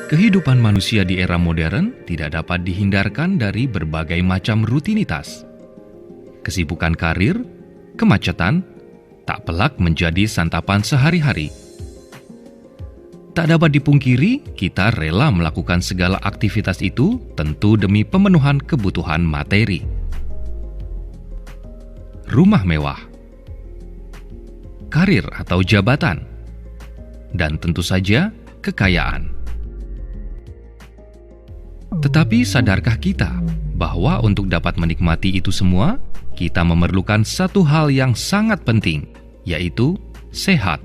Kehidupan manusia di era modern tidak dapat dihindarkan dari berbagai macam rutinitas. Kesibukan karir, kemacetan, tak pelak menjadi santapan sehari-hari. Tak dapat dipungkiri, kita rela melakukan segala aktivitas itu tentu demi pemenuhan kebutuhan materi. Rumah mewah, karir atau jabatan, dan tentu saja kekayaan. Tetapi sadarkah kita bahwa untuk dapat menikmati itu semua, kita memerlukan satu hal yang sangat penting, yaitu sehat.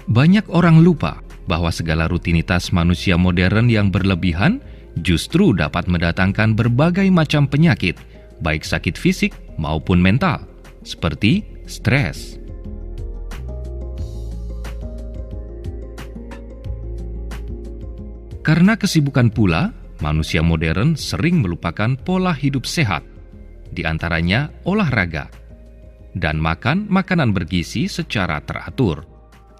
Banyak orang lupa bahwa segala rutinitas manusia modern yang berlebihan justru dapat mendatangkan berbagai macam penyakit, baik sakit fisik maupun mental, seperti stres. Karena kesibukan pula, manusia modern sering melupakan pola hidup sehat, di antaranya olahraga, dan makan makanan bergizi secara teratur.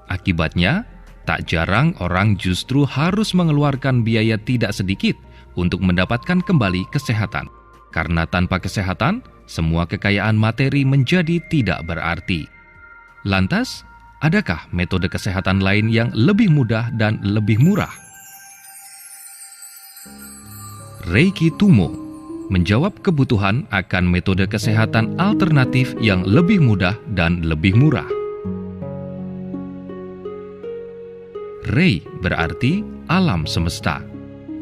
Akibatnya, tak jarang orang justru harus mengeluarkan biaya tidak sedikit untuk mendapatkan kembali kesehatan. Karena tanpa kesehatan, semua kekayaan materi menjadi tidak berarti. Lantas, adakah metode kesehatan lain yang lebih mudah dan lebih murah? Reiki Tummo menjawab kebutuhan akan metode kesehatan alternatif yang lebih mudah dan lebih murah. Rei berarti alam semesta,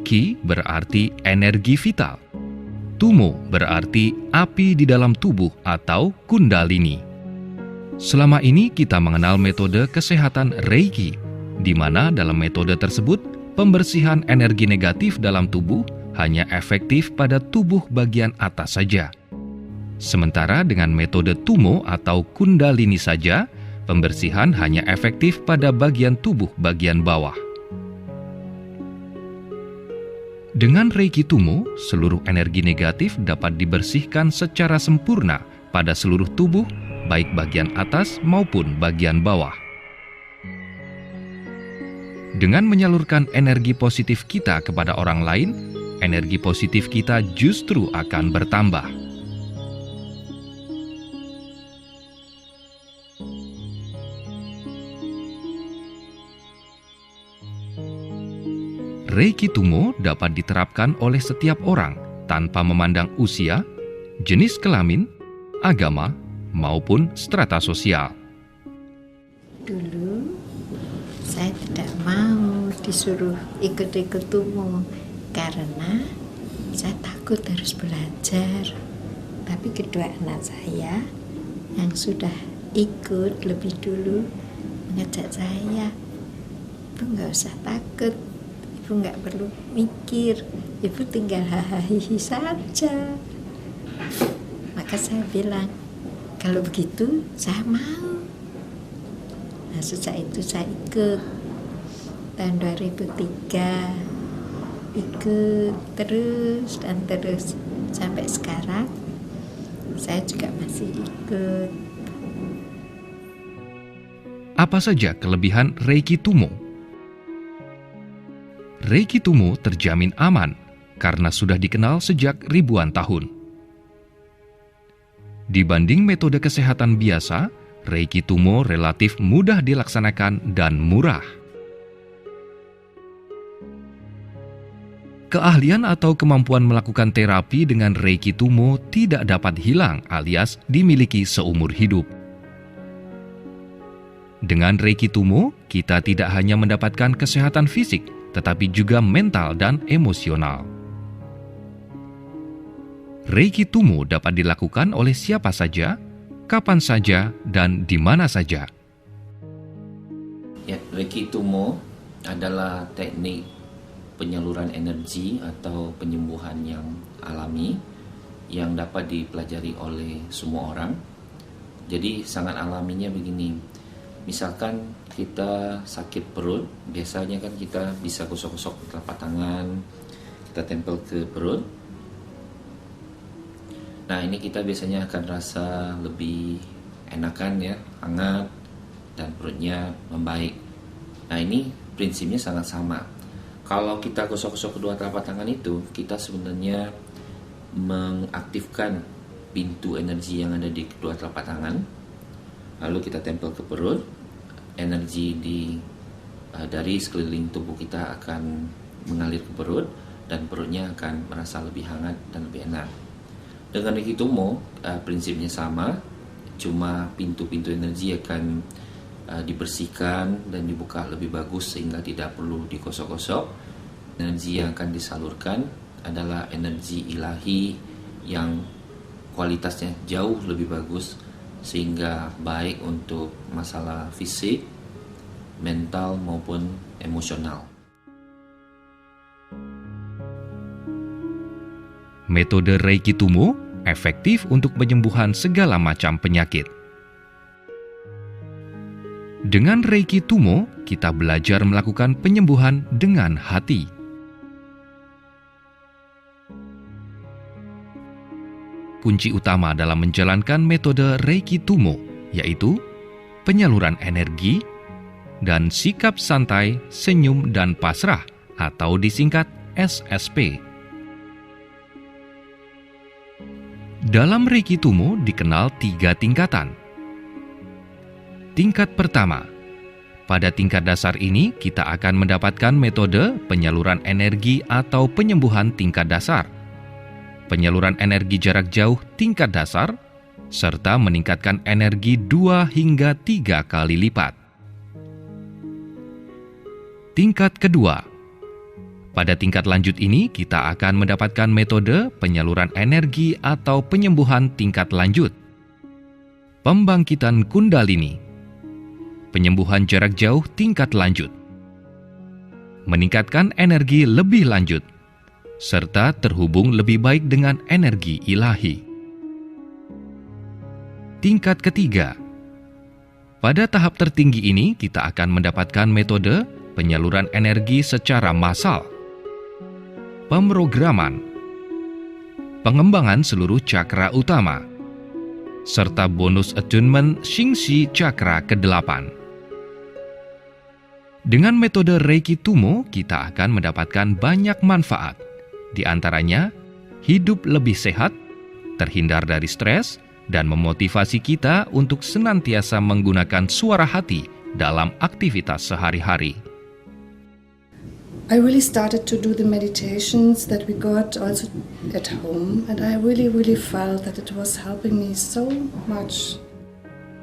Ki berarti energi vital, Tummo berarti api di dalam tubuh atau kundalini. Selama ini kita mengenal metode kesehatan Reiki, di mana dalam metode tersebut pembersihan energi negatif dalam tubuh hanya efektif pada tubuh bagian atas saja. Sementara dengan metode Tummo atau kundalini saja, pembersihan hanya efektif pada bagian tubuh bagian bawah. Dengan Reiki Tummo, seluruh energi negatif dapat dibersihkan secara sempurna pada seluruh tubuh, baik bagian atas maupun bagian bawah. Dengan menyalurkan energi positif kita kepada orang lain, energi positif kita justru akan bertambah. Reiki Tummo dapat diterapkan oleh setiap orang tanpa memandang usia, jenis kelamin, agama, maupun strata sosial. Dulu saya tidak mau disuruh ikut-ikut Tummo karena saya takut harus belajar. Tapi kedua anak saya yang sudah ikut lebih dulu mengajak saya, Ibu nggak usah takut, Ibu nggak perlu mikir, Ibu tinggal hahaha saja. Maka saya bilang, kalau begitu saya mau. Nah, sejak itu saya ikut tahun 2003. Ikut terus dan terus sampai sekarang saya juga masih ikut. Apa saja kelebihan Reiki Tummo? Reiki Tummo terjamin aman karena sudah dikenal sejak ribuan tahun. Dibanding metode kesehatan biasa, Reiki Tummo relatif mudah dilaksanakan dan murah. Keahlian atau kemampuan melakukan terapi dengan Reiki Tummo tidak dapat hilang alias dimiliki seumur hidup. Dengan Reiki Tummo, kita tidak hanya mendapatkan kesehatan fisik, tetapi juga mental dan emosional. Reiki Tummo dapat dilakukan oleh siapa saja, kapan saja, dan di mana saja. Ya, Reiki Tummo adalah teknik penyaluran energi atau penyembuhan yang alami yang dapat dipelajari oleh semua orang. Jadi sangat alaminya begini. Misalkan kita sakit perut, biasanya kan kita bisa gosok-gosok telapak tangan, kita tempel ke perut. Nah, ini kita biasanya akan rasa lebih enakan ya, hangat, dan perutnya membaik. Nah, ini prinsipnya sangat sama. Kalau kita gosok-gosok kedua telapak tangan itu, kita sebenarnya mengaktifkan pintu energi yang ada di kedua telapak tangan. Lalu kita tempel ke perut, energi dari sekeliling tubuh kita akan mengalir ke perut, dan perutnya akan merasa lebih hangat dan lebih enak. Dengan Reiki Tummo, prinsipnya sama, cuma pintu-pintu energi akan dibersihkan dan dibuka lebih bagus sehingga tidak perlu digosok-gosok. Energi yang akan disalurkan adalah energi ilahi yang kualitasnya jauh lebih bagus, sehingga baik untuk masalah fisik, mental maupun emosional. Metode Reiki Tummo efektif untuk penyembuhan segala macam penyakit. Dengan Reiki Tummo, kita belajar melakukan penyembuhan dengan hati. Kunci utama dalam menjalankan metode Reiki Tummo yaitu penyaluran energi dan sikap santai, senyum, dan pasrah atau disingkat SSP. Dalam Reiki Tummo dikenal 3 tingkatan. Tingkat pertama, pada tingkat dasar ini kita akan mendapatkan metode penyaluran energi atau penyembuhan tingkat dasar, penyaluran energi jarak jauh tingkat dasar, serta meningkatkan energi 2 hingga 3 kali lipat. Tingkat kedua, pada tingkat lanjut ini kita akan mendapatkan metode penyaluran energi atau penyembuhan tingkat lanjut, pembangkitan kundalini, penyembuhan jarak jauh tingkat lanjut, meningkatkan energi lebih lanjut, serta terhubung lebih baik dengan energi ilahi. Tingkat ketiga, pada tahap tertinggi ini kita akan mendapatkan metode penyaluran energi secara massal, pemrograman, pengembangan seluruh cakra utama, serta bonus attunement Xingxi Cakra ke-8. Dengan metode Reiki Tummo, kita akan mendapatkan banyak manfaat. Di antaranya, hidup lebih sehat, terhindar dari stres, dan memotivasi kita untuk senantiasa menggunakan suara hati dalam aktivitas sehari-hari. I really started to do the meditations that we got also at home, and I really felt that it was helping me so much.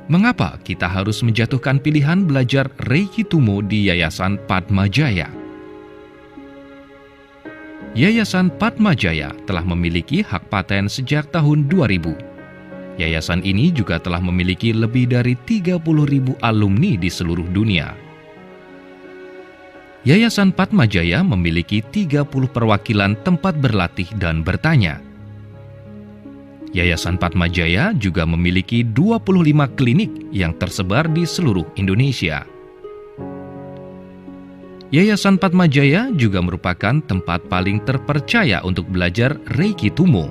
Mengapa kita harus menjatuhkan pilihan belajar Reiki Tummo di Yayasan Padma Jaya? Yayasan Padma Jaya telah memiliki hak paten sejak tahun 2000. Yayasan ini juga telah memiliki lebih dari 30.000 alumni di seluruh dunia. Yayasan Padma Jaya memiliki 30 perwakilan tempat berlatih dan bertanya. Yayasan Padma Jaya juga memiliki 25 klinik yang tersebar di seluruh Indonesia. Yayasan Padma Jaya juga merupakan tempat paling terpercaya untuk belajar Reiki Tummo.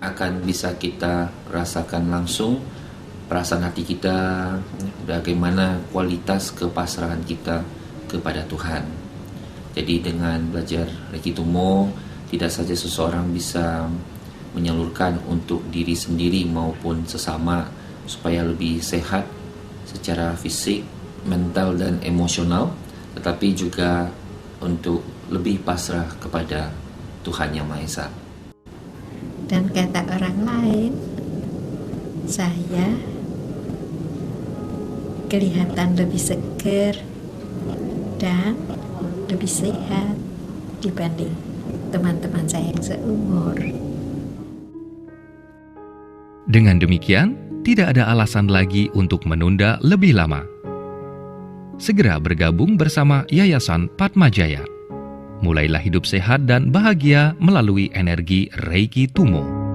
Akan bisa kita rasakan langsung perasaan hati kita, bagaimana kualitas kepasrahan kita kepada Tuhan. Jadi dengan belajar Reiki Tummo, tidak saja seseorang bisa menyalurkan untuk diri sendiri maupun sesama supaya lebih sehat secara fisik, mental, dan emosional, tetapi juga untuk lebih pasrah kepada Tuhan Yang Maha Esa. Dan kata orang lain, saya kelihatan lebih segar dan lebih sehat dibanding teman-teman saya yang seumur. Dengan demikian, tidak ada alasan lagi untuk menunda lebih lama. Segera bergabung bersama Yayasan Padma Jaya. Mulailah hidup sehat dan bahagia melalui energi Reiki Tummo.